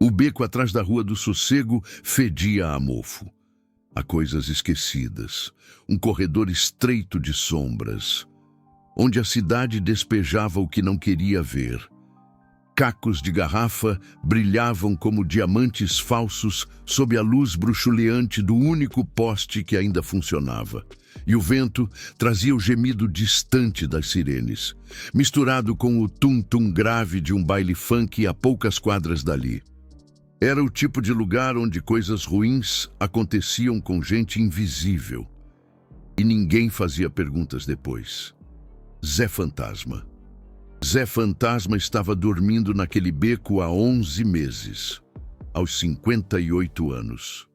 O beco atrás da Rua do Sossego fedia a mofo, a coisas esquecidas, um corredor estreito de sombras, onde a cidade despejava o que não queria ver. Cacos de garrafa brilhavam como diamantes falsos sob a luz bruxuleante do único poste que ainda funcionava. E o vento trazia o gemido distante das sirenes, misturado com o tum-tum grave de um baile funk a poucas quadras dali. Era o tipo de lugar onde coisas ruins aconteciam com gente invisível. E ninguém fazia perguntas depois. Zé Fantasma. Zé Fantasma estava dormindo naquele beco há 11 meses, aos 58 anos.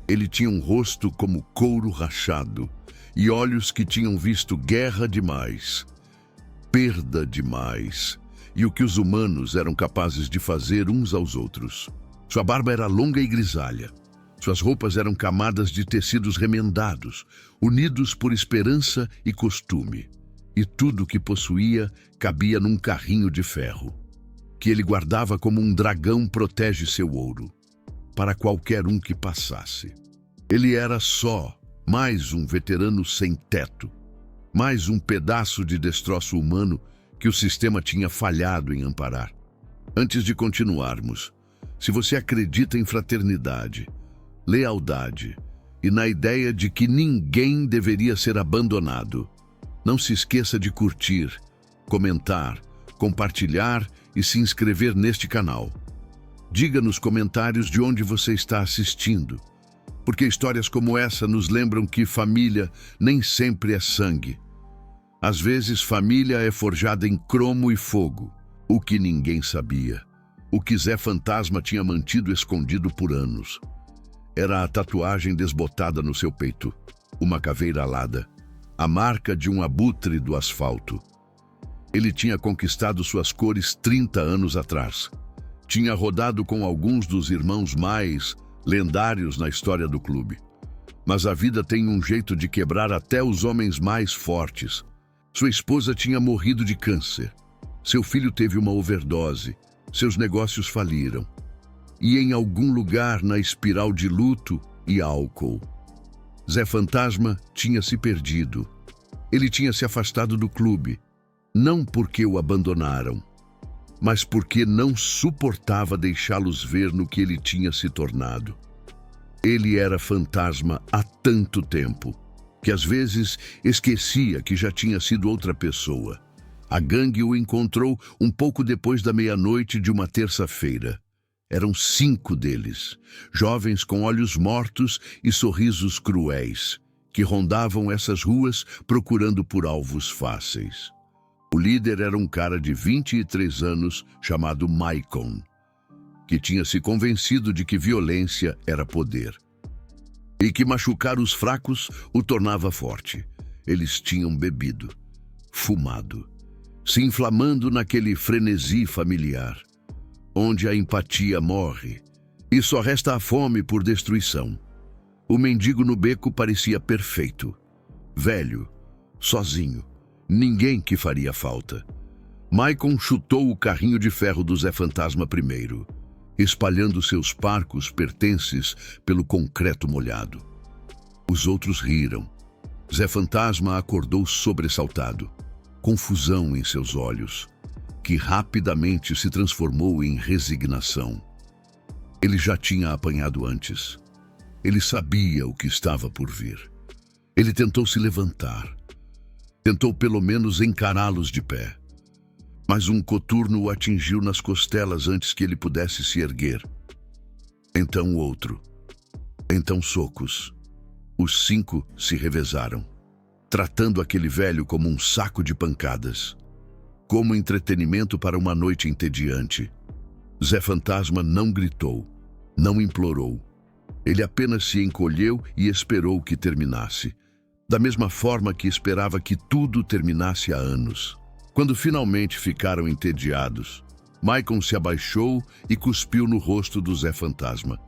Ele tinha um rosto como couro rachado e olhos que tinham visto guerra demais, perda demais e o que os humanos eram capazes de fazer uns aos outros. Sua barba era longa e grisalha. Suas roupas eram camadas de tecidos remendados, unidos por esperança e costume. E tudo o que possuía cabia num carrinho de ferro, que ele guardava como um dragão protege seu ouro, para qualquer um que passasse. Ele era só mais um veterano sem teto, mais um pedaço de destroço humano que o sistema tinha falhado em amparar. Antes de continuarmos, se você acredita em fraternidade, lealdade e na ideia de que ninguém deveria ser abandonado, não se esqueça de curtir, comentar, compartilhar e se inscrever neste canal. Diga nos comentários de onde você está assistindo, porque histórias como essa nos lembram que família nem sempre é sangue. Às vezes, família é forjada em cromo e fogo, o que ninguém sabia. O que Zé Fantasma tinha mantido escondido por anos. Era a tatuagem desbotada no seu peito, uma caveira alada, a marca de um abutre do asfalto. Ele tinha conquistado suas cores 30 anos atrás. Tinha rodado com alguns dos irmãos mais lendários na história do clube. Mas a vida tem um jeito de quebrar até os homens mais fortes. Sua esposa tinha morrido de câncer. Seu filho teve uma overdose. Seus negócios faliram. E em algum lugar na espiral de luto e álcool, Zé Fantasma tinha se perdido. Ele tinha se afastado do clube, não porque o abandonaram, mas porque não suportava deixá-los ver no que ele tinha se tornado. Ele era fantasma há tanto tempo, que às vezes esquecia que já tinha sido outra pessoa. A gangue o encontrou um pouco depois da meia-noite de uma terça-feira. Eram 5 deles, jovens com olhos mortos e sorrisos cruéis, que rondavam essas ruas procurando por alvos fáceis. O líder era um cara de 23 anos chamado Maicon, que tinha se convencido de que violência era poder e que machucar os fracos o tornava forte. Eles tinham bebido, fumado, se inflamando naquele frenesi familiar, onde a empatia morre e só resta a fome por destruição. O mendigo no beco parecia perfeito, velho, sozinho, ninguém que faria falta. Maicon chutou o carrinho de ferro do Zé Fantasma primeiro, espalhando seus parcos pertences pelo concreto molhado. Os outros riram. Zé Fantasma acordou sobressaltado, confusão em seus olhos, que rapidamente se transformou em resignação. Ele já tinha apanhado antes. Ele sabia o que estava por vir. Ele tentou se levantar. Tentou pelo menos encará-los de pé. Mas um coturno o atingiu nas costelas antes que ele pudesse se erguer. Então outro. Então socos. Os 5 se revezaram, tratando aquele velho como um saco de pancadas, como entretenimento para uma noite entediante. Zé Fantasma não gritou, não implorou. Ele apenas se encolheu e esperou que terminasse, da mesma forma que esperava que tudo terminasse há anos. Quando finalmente ficaram entediados, Maicon se abaixou e cuspiu no rosto do Zé Fantasma.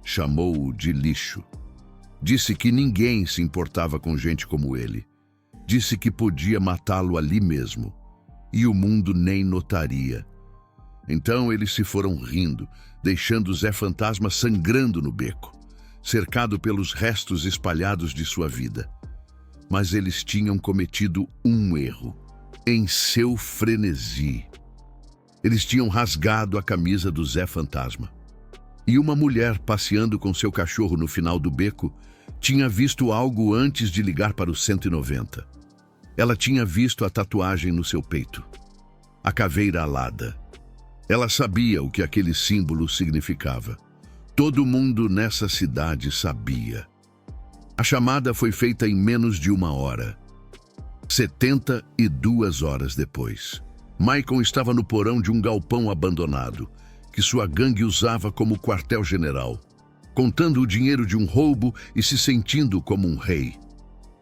Chamou-o de lixo. Disse que ninguém se importava com gente como ele. Disse que podia matá-lo ali mesmo, e o mundo nem notaria. Então eles se foram rindo, deixando Zé Fantasma sangrando no beco, cercado pelos restos espalhados de sua vida. Mas eles tinham cometido um erro. Em seu frenesi, eles tinham rasgado a camisa do Zé Fantasma. E uma mulher passeando com seu cachorro no final do beco tinha visto algo antes de ligar para o 190. Ela tinha visto a tatuagem no seu peito, a caveira alada. Ela sabia o que aquele símbolo significava. Todo mundo nessa cidade sabia. A chamada foi feita em menos de 1 hora. 72 horas depois, Maicon estava no porão de um galpão abandonado, que sua gangue usava como quartel-general, contando o dinheiro de um roubo e se sentindo como um rei.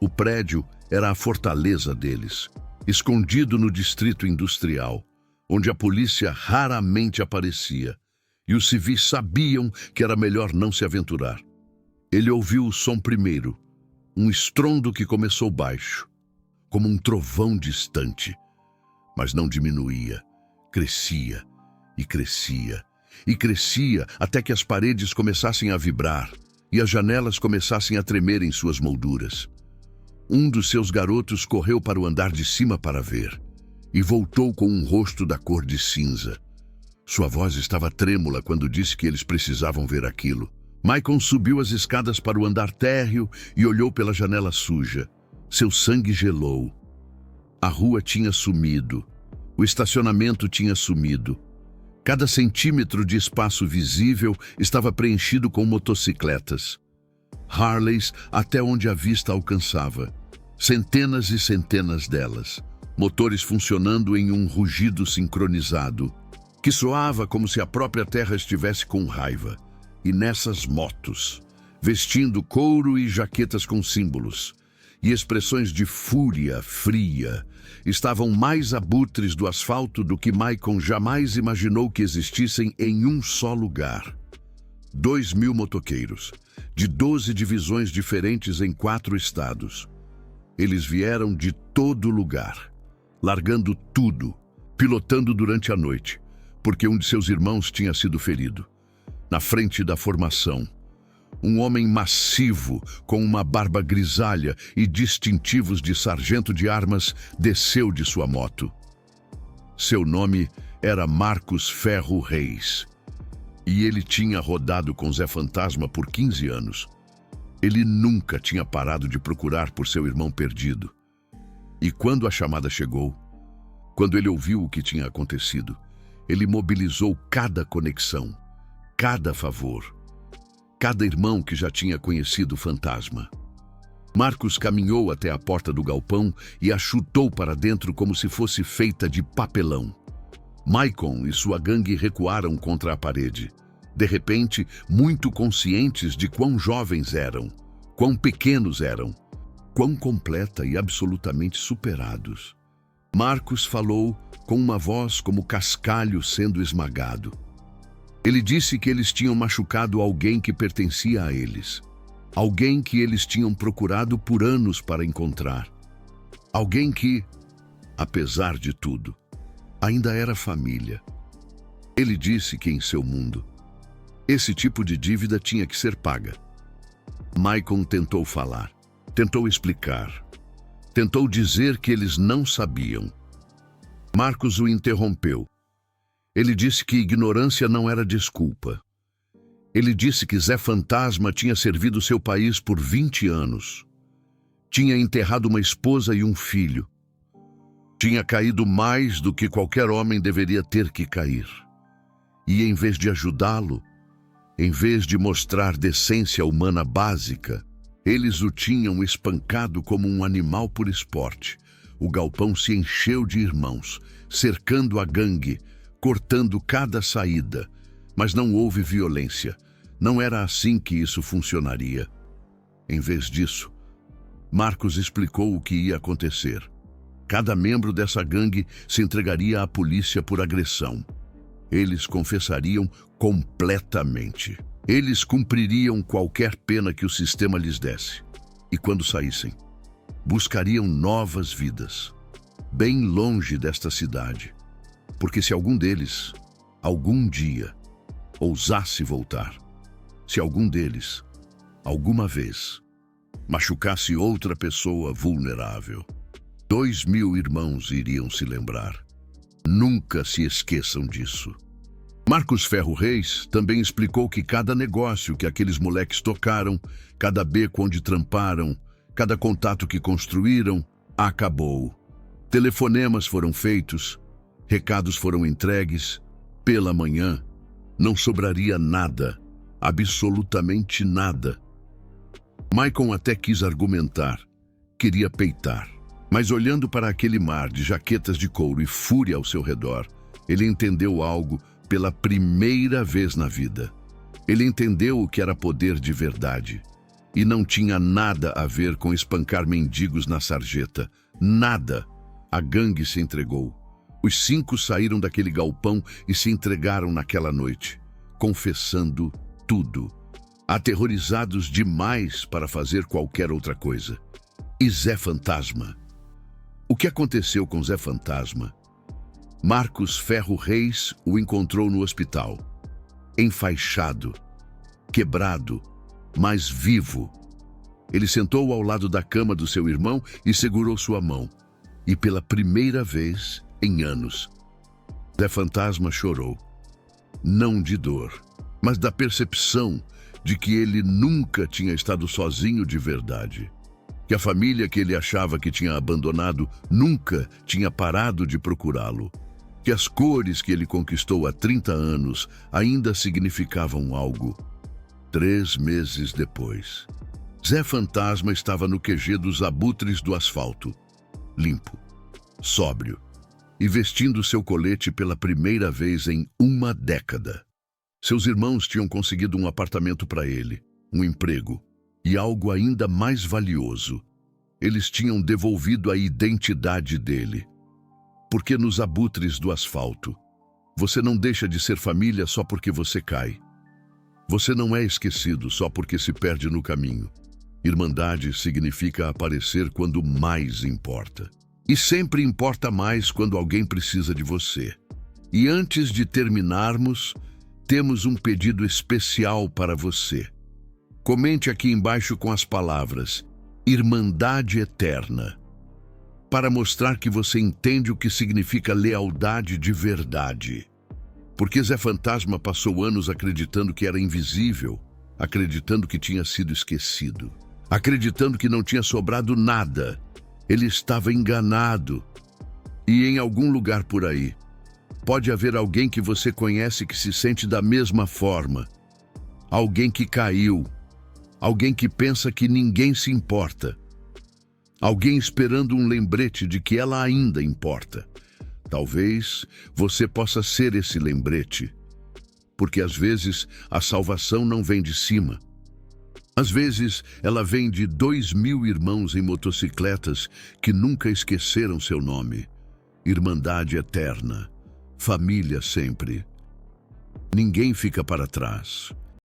O prédio era a fortaleza deles, escondido no distrito industrial, onde a polícia raramente aparecia, e os civis sabiam que era melhor não se aventurar. Ele ouviu o som primeiro, um estrondo que começou baixo, como um trovão distante, mas não diminuía, crescia e crescia e crescia até que as paredes começassem a vibrar e as janelas começassem a tremer em suas molduras. Um dos seus garotos correu para o andar de cima para ver e voltou com um rosto da cor de cinza. Sua voz estava trêmula quando disse que eles precisavam ver aquilo. Maicon subiu as escadas para o andar térreo e olhou pela janela suja. Seu sangue gelou. A rua tinha sumido. O estacionamento tinha sumido. Cada centímetro de espaço visível estava preenchido com motocicletas. Harleys até onde a vista alcançava. Centenas e centenas delas. Motores funcionando em um rugido sincronizado, que soava como se a própria terra estivesse com raiva. E nessas motos, vestindo couro e jaquetas com símbolos, e expressões de fúria fria, estavam mais abutres do asfalto do que Maicon jamais imaginou que existissem em um só lugar. 2.000 motoqueiros, de 12 divisões diferentes em 4 estados. Eles vieram de todo lugar, largando tudo, pilotando durante a noite, porque um de seus irmãos tinha sido ferido. Na frente da formação, um homem massivo, com uma barba grisalha e distintivos de sargento de armas, desceu de sua moto. Seu nome era Marcos Ferro Reis, e ele tinha rodado com Zé Fantasma por 15 anos. Ele nunca tinha parado de procurar por seu irmão perdido. E quando a chamada chegou, quando ele ouviu o que tinha acontecido, ele mobilizou cada conexão, cada favor, cada irmão que já tinha conhecido o fantasma. Marcos caminhou até a porta do galpão e a chutou para dentro como se fosse feita de papelão. Maicon e sua gangue recuaram contra a parede. De repente, muito conscientes de quão jovens eram, quão pequenos eram, quão completa e absolutamente superados. Marcos falou com uma voz como cascalho sendo esmagado. Ele disse que eles tinham machucado alguém que pertencia a eles. Alguém que eles tinham procurado por anos para encontrar. Alguém que, apesar de tudo, ainda era família. Ele disse que em seu mundo, esse tipo de dívida tinha que ser paga. Maicon tentou falar, tentou explicar, tentou dizer que eles não sabiam. Marcos o interrompeu. Ele disse que ignorância não era desculpa. Ele disse que Zé Fantasma tinha servido seu país por 20 anos. Tinha enterrado uma esposa e um filho. Tinha caído mais do que qualquer homem deveria ter que cair. E em vez de ajudá-lo, em vez de mostrar decência humana básica, eles o tinham espancado como um animal por esporte. O galpão se encheu de irmãos, cercando a gangue, cortando cada saída, mas não houve violência. Não era assim que isso funcionaria. Em vez disso, Marcos explicou o que ia acontecer. Cada membro dessa gangue se entregaria à polícia por agressão. Eles confessariam completamente. Eles cumpririam qualquer pena que o sistema lhes desse. E quando saíssem, buscariam novas vidas, bem longe desta cidade. Porque se algum deles, algum dia, ousasse voltar, se algum deles, alguma vez, machucasse outra pessoa vulnerável, 2.000 irmãos iriam se lembrar. Nunca se esqueçam disso. Marcos Ferro Reis também explicou que cada negócio que aqueles moleques tocaram, cada beco onde tramparam, cada contato que construíram, acabou. Telefonemas foram feitos, recados foram entregues. Pela manhã, não sobraria nada, absolutamente nada. Maicon até quis argumentar, queria peitar. Mas olhando para aquele mar de jaquetas de couro e fúria ao seu redor, ele entendeu algo pela primeira vez na vida. Ele entendeu o que era poder de verdade. E não tinha nada a ver com espancar mendigos na sarjeta. Nada. A gangue se entregou. Os 5 saíram daquele galpão e se entregaram naquela noite, confessando tudo, aterrorizados demais para fazer qualquer outra coisa. E Zé Fantasma? O que aconteceu com Zé Fantasma? Marcos Ferro Reis o encontrou no hospital, enfaixado, quebrado, mas vivo. Ele sentou ao lado da cama do seu irmão e segurou sua mão. E pela primeira vez em anos, Zé Fantasma chorou. Não de dor, mas da percepção de que ele nunca tinha estado sozinho de verdade. Que a família que ele achava que tinha abandonado nunca tinha parado de procurá-lo. Que as cores que ele conquistou há 30 anos ainda significavam algo. 3 meses depois, Zé Fantasma estava no QG dos Abutres do Asfalto, limpo, sóbrio e vestindo seu colete pela primeira vez em uma década. Seus irmãos tinham conseguido um apartamento para ele, um emprego e algo ainda mais valioso. Eles tinham devolvido a identidade dele. Porque nos Abutres do Asfalto, você não deixa de ser família só porque você cai. Você não é esquecido só porque se perde no caminho. Irmandade significa aparecer quando mais importa. E sempre importa mais quando alguém precisa de você. E antes de terminarmos, temos um pedido especial para você. Comente aqui embaixo com as palavras Irmandade Eterna, para mostrar que você entende o que significa lealdade de verdade. Porque Zé Fantasma passou anos acreditando que era invisível, acreditando que tinha sido esquecido, acreditando que não tinha sobrado nada. Ele estava enganado. E em algum lugar por aí, pode haver alguém que você conhece que se sente da mesma forma. Alguém que caiu. Alguém que pensa que ninguém se importa. Alguém esperando um lembrete de que ela ainda importa. Talvez você possa ser esse lembrete. Porque às vezes a salvação não vem de cima. Às vezes ela vem de 2.000 irmãos em motocicletas que nunca esqueceram seu nome. Irmandade eterna. Família sempre. Ninguém fica para trás.